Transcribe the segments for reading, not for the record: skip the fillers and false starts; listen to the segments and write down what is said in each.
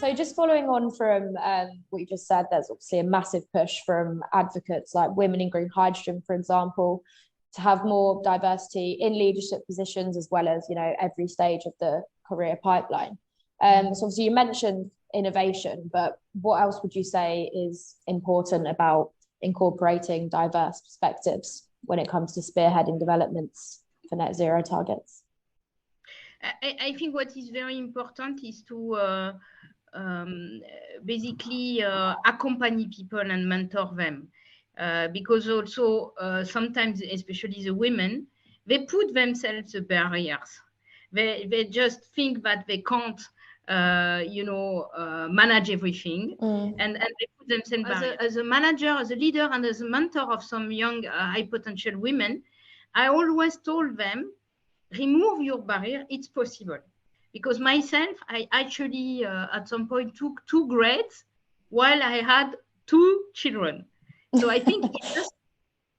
So just following on from what you just said, there's obviously a massive push from advocates like Women in Green Hydrogen, for example, to have more diversity in leadership positions as well as, every stage of the career pipeline. So obviously you mentioned innovation, but what else would you say is important about incorporating diverse perspectives when it comes to spearheading developments for net zero targets? I think what is very important is to basically accompany people and mentor them. Because also sometimes, especially the women, they put themselves the barriers. They just think that they can't, manage everything, and they put themselves as a manager, as a leader, and as a mentor of some young high potential women. I always told them, remove your barrier, it's possible. Because myself, I actually at some point took 2 grades while I had 2 children. So I think it's just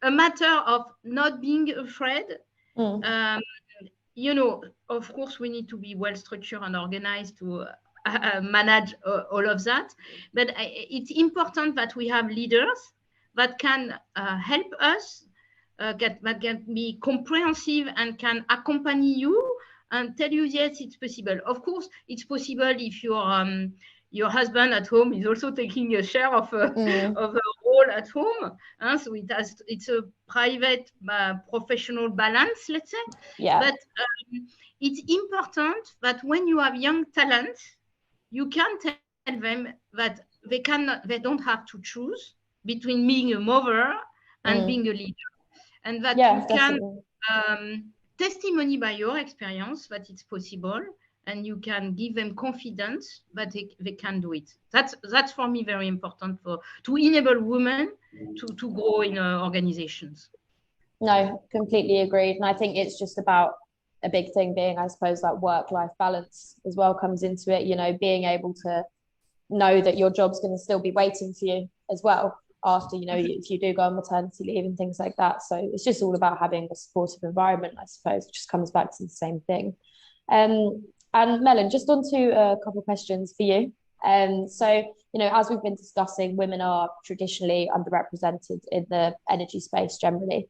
a matter of not being afraid. Of course, we need to be well structured and organized to manage all of that. But it's important that we have leaders that can help us, that can be comprehensive and can accompany you and tell you, yes, it's possible. Of course, it's possible if your husband at home is also taking a share of a role at home. So it's a private professional balance, let's say. Yeah. But it's important that when you have young talents, you can tell them that they don't have to choose between being a mother and being a leader. And that you can testimony by your experience that it's possible, and you can give them confidence that they can do it. That's for me very important to enable women to grow in organizations. No, completely agreed. And I think it's just about a big thing being, I suppose, like work-life balance as well comes into it, being able to know that your job's going to still be waiting for you as well after, if you do go on maternity leave and things like that. So it's just all about having a supportive environment, I suppose. It just comes back to the same thing. And Melaine, just on to a couple of questions for you. So, as we've been discussing, women are traditionally underrepresented in the energy space generally.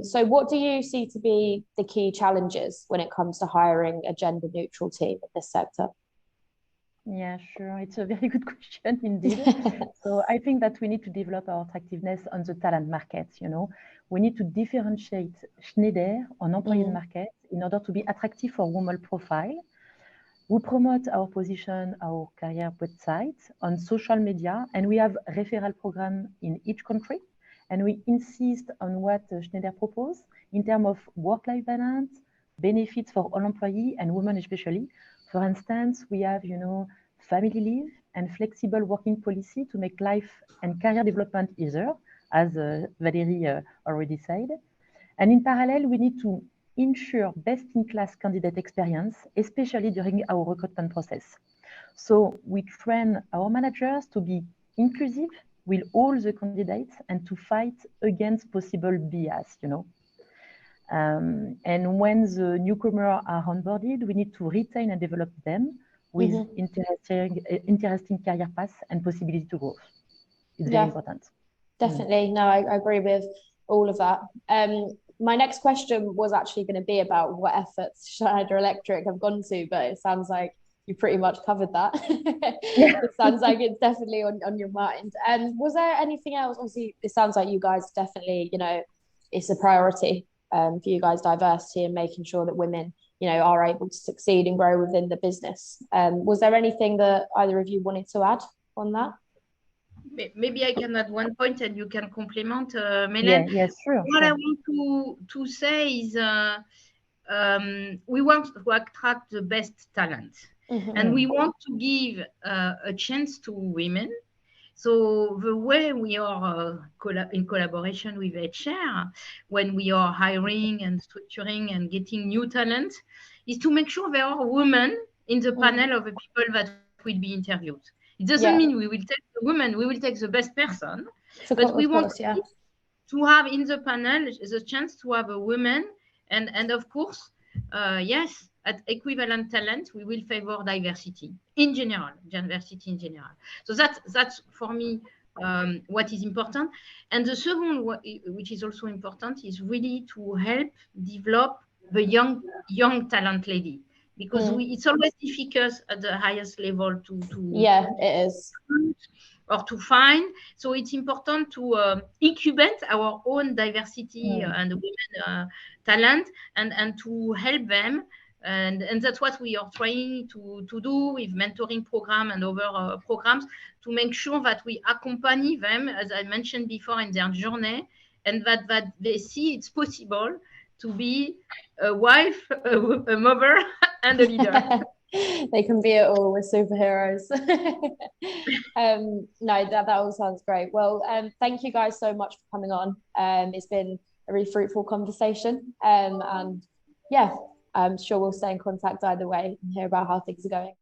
So what do you see to be the key challenges when it comes to hiring a gender neutral team in this sector? Yeah, sure. It's a very good question indeed. So I think that we need to develop our attractiveness on the talent market. We need to differentiate Schneider on employee market in order to be attractive for women profile. We promote our position, our career website on social media, and we have referral program in each country. And we insist on what Schneider proposes in terms of work-life balance, benefits for all employees and women especially. For instance, we have, family leave and flexible working policy to make life and career development easier, as Valerie already said. And in parallel, we need to ensure best-in-class candidate experience, especially during our recruitment process. So we train our managers to be inclusive with all the candidates and to fight against possible bias, And when the newcomers are onboarded, we need to retain and develop them with interesting career paths and possibility to growth. It's very important. Definitely. No, I agree with all of that. My next question was actually going to be about what efforts Schneider Electric have gone to, but it sounds like you pretty much covered that. It sounds like it's definitely on your mind. And was there anything else? Obviously, it sounds like you guys definitely, it's a priority for you guys, diversity and making sure that women, are able to succeed and grow within the business. Was there anything that either of you wanted to add on that? Maybe I can add one point and you can complement, Melaine. Yes, sure. What I want to say is we want to attract the best talent. And we want to give a chance to women. So the way we are in collaboration with HR, when we are hiring and structuring and getting new talent, is to make sure there are women in the panel of the people that will be interviewed. It doesn't mean we will take the woman, we will take the best person, but we want to have in the panel the chance to have a woman and of course, yes, at equivalent talent, we will favor diversity in general. So that's for me what is important. And the second, which is also important, is really to help develop the young talent lady, because it's always difficult at the highest level to yeah, it is, or to find. So it's important to incubate our own diversity and women talent, and to help them. And that's what we are trying to do with mentoring program and other programs, to make sure that we accompany them, as I mentioned before, in their journey, and that they see it's possible to be a wife, a mother, and a leader. They can be it all. With superheroes. No, that all sounds great. Well, thank you guys so much for coming on. It's been a really fruitful conversation, and yeah, I'm sure we'll stay in contact either way and hear about how things are going.